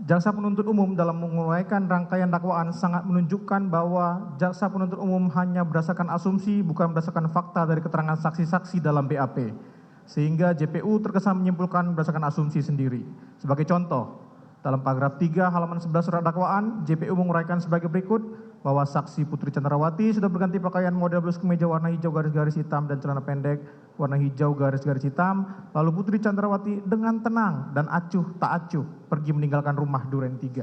Jaksa penuntut umum dalam menguraikan rangkaian dakwaan sangat menunjukkan bahwa jaksa penuntut umum hanya berdasarkan asumsi bukan berdasarkan fakta dari keterangan saksi-saksi dalam BAP. Sehingga JPU terkesan menyimpulkan berdasarkan asumsi sendiri. Sebagai contoh, dalam paragraf 3 halaman 11 surat dakwaan, JPU menguraikan sebagai berikut bahwa saksi Putri Chandrawati sudah berganti pakaian model blus kemeja warna hijau garis-garis hitam dan celana pendek warna hijau garis-garis hitam. Lalu Putri Chandrawati dengan tenang dan acuh tak acuh pergi meninggalkan rumah Duren 3.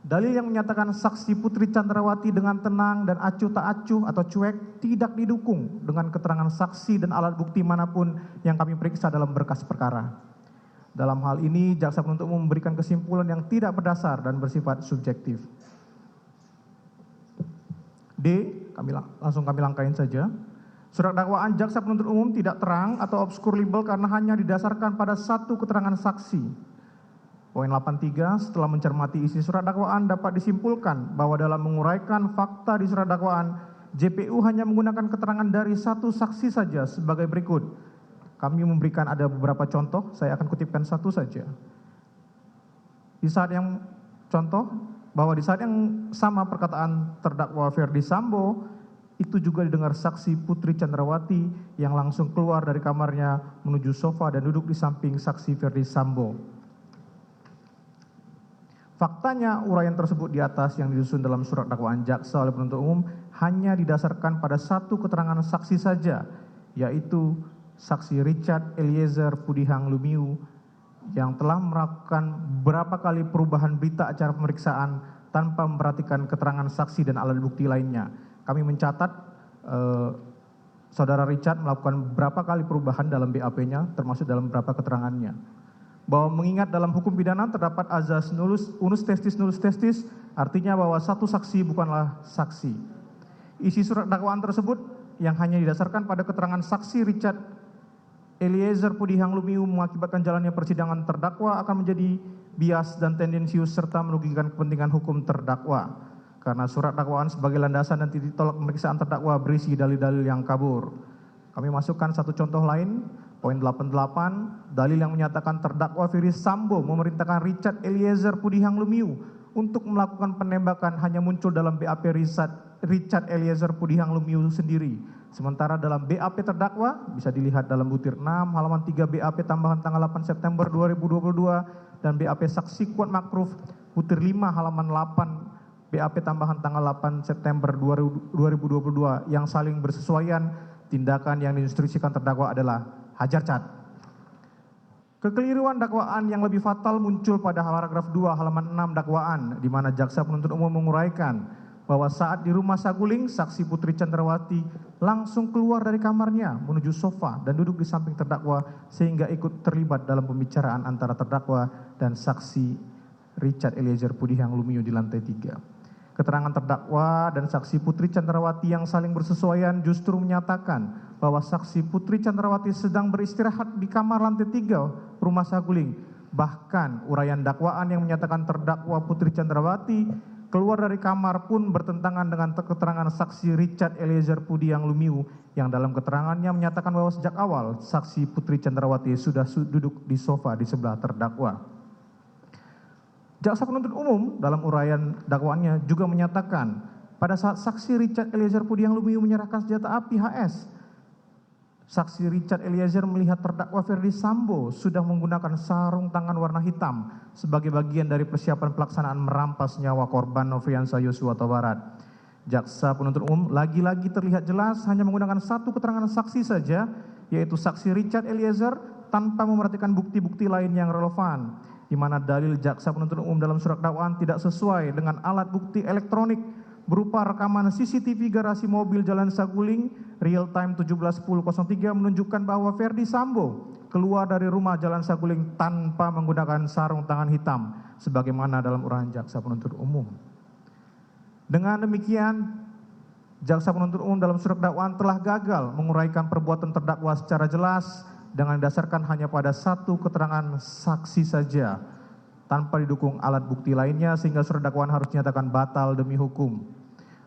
Dalil yang menyatakan saksi Putri Chandrawati dengan tenang dan acuh tak acuh atau cuek tidak didukung dengan keterangan saksi dan alat bukti manapun yang kami periksa dalam berkas perkara. Dalam hal ini, jaksa penuntut umum memberikan kesimpulan yang tidak berdasar dan bersifat subjektif. D, langsung kami langkahin saja. Surat dakwaan jaksa penuntut umum tidak terang atau obskur libel karena hanya didasarkan pada satu keterangan saksi. Poin 83, setelah mencermati isi surat dakwaan dapat disimpulkan bahwa dalam menguraikan fakta di surat dakwaan, JPU hanya menggunakan keterangan dari satu saksi saja sebagai berikut. Kami memberikan ada beberapa contoh, saya akan kutipkan satu saja. Di saat yang contoh, bahwa di saat yang sama perkataan terdakwa Ferdi Sambo, itu juga didengar saksi Putri Chandrawati yang langsung keluar dari kamarnya menuju sofa dan duduk di samping saksi Ferdi Sambo. Faktanya, uraian tersebut di atas yang disusun dalam surat dakwaan jaksa oleh penuntut umum hanya didasarkan pada satu keterangan saksi saja, yaitu saksi Richard Eliezer Pudihang Lumiu yang telah melakukan berapa kali perubahan berita acara pemeriksaan tanpa memperhatikan keterangan saksi dan alat bukti lainnya. Kami mencatat saudara Richard melakukan berapa kali perubahan dalam BAP-nya termasuk dalam beberapa keterangannya. Bahwa mengingat dalam hukum pidana terdapat azas unus testis artinya bahwa satu saksi bukanlah saksi. Isi surat dakwaan tersebut yang hanya didasarkan pada keterangan saksi Richard Eliezer Pudihang Lumiu mengakibatkan jalannya persidangan terdakwa akan menjadi bias dan tendensius serta merugikan kepentingan hukum terdakwa. Karena surat dakwaan sebagai landasan dan titik tolak pemeriksaan terdakwa berisi dalil-dalil yang kabur. Kami masukkan satu contoh lain, poin 88, dalil yang menyatakan terdakwa Ferdi Sambo memerintahkan Richard Eliezer Pudihang Lumiu untuk melakukan penembakan hanya muncul dalam BAP Richard Eliezer Pudihang Lumiu sendiri. Sementara dalam BAP terdakwa, bisa dilihat dalam butir 6, halaman 3 BAP tambahan tanggal 8 September 2022, dan BAP saksi Kuat Makruf, butir 5, halaman 8 BAP tambahan tanggal 8 September 2022, yang saling bersesuaian, tindakan yang diinstruksikan terdakwa adalah hajar cat. Kekeliruan dakwaan yang lebih fatal muncul pada paragraf 2 halaman 6 dakwaan, di mana jaksa penuntut umum menguraikan bahwa saat di rumah saguling, saksi Putri Chandrawati langsung keluar dari kamarnya menuju sofa dan duduk di samping terdakwa sehingga ikut terlibat dalam pembicaraan antara terdakwa dan saksi Richard Eliezer Pudihang Lumiu di lantai 3. Keterangan terdakwa dan saksi Putri Chandrawati yang saling bersesuaian justru menyatakan bahwa saksi Putri Chandrawati sedang beristirahat di kamar lantai 3 rumah saguling. Bahkan uraian dakwaan yang menyatakan terdakwa Putri Chandrawati keluar dari kamar pun bertentangan dengan keterangan saksi Richard Eliezer Pudihang Lumiu yang dalam keterangannya menyatakan bahwa sejak awal saksi Putri Chandrawati sudah duduk di sofa di sebelah terdakwa. Jaksa penuntut umum dalam uraian dakwaannya juga menyatakan pada saat saksi Richard Eliezer Pudihang Lumiu menyerahkan senjata api HS, saksi Richard Eliezer melihat terdakwa Ferdi Sambo sudah menggunakan sarung tangan warna hitam sebagai bagian dari persiapan pelaksanaan merampas nyawa korban Nofriansah Yosua Huta Barat. Jaksa penuntut umum lagi-lagi terlihat jelas hanya menggunakan satu keterangan saksi saja, yaitu saksi Richard Eliezer tanpa memperhatikan bukti-bukti lain yang relevan, di mana dalil jaksa penuntut umum dalam surat dakwaan tidak sesuai dengan alat bukti elektronik berupa rekaman CCTV garasi mobil Jalan Saguling real time 17.10.03 menunjukkan bahwa Ferdi Sambo keluar dari rumah Jalan Saguling tanpa menggunakan sarung tangan hitam sebagaimana dalam uraian jaksa penuntut umum. Dengan demikian, jaksa penuntut umum dalam surat dakwaan telah gagal menguraikan perbuatan terdakwa secara jelas dengan didasarkan hanya pada satu keterangan saksi saja tanpa didukung alat bukti lainnya sehingga surat dakwaan harus dinyatakan batal demi hukum.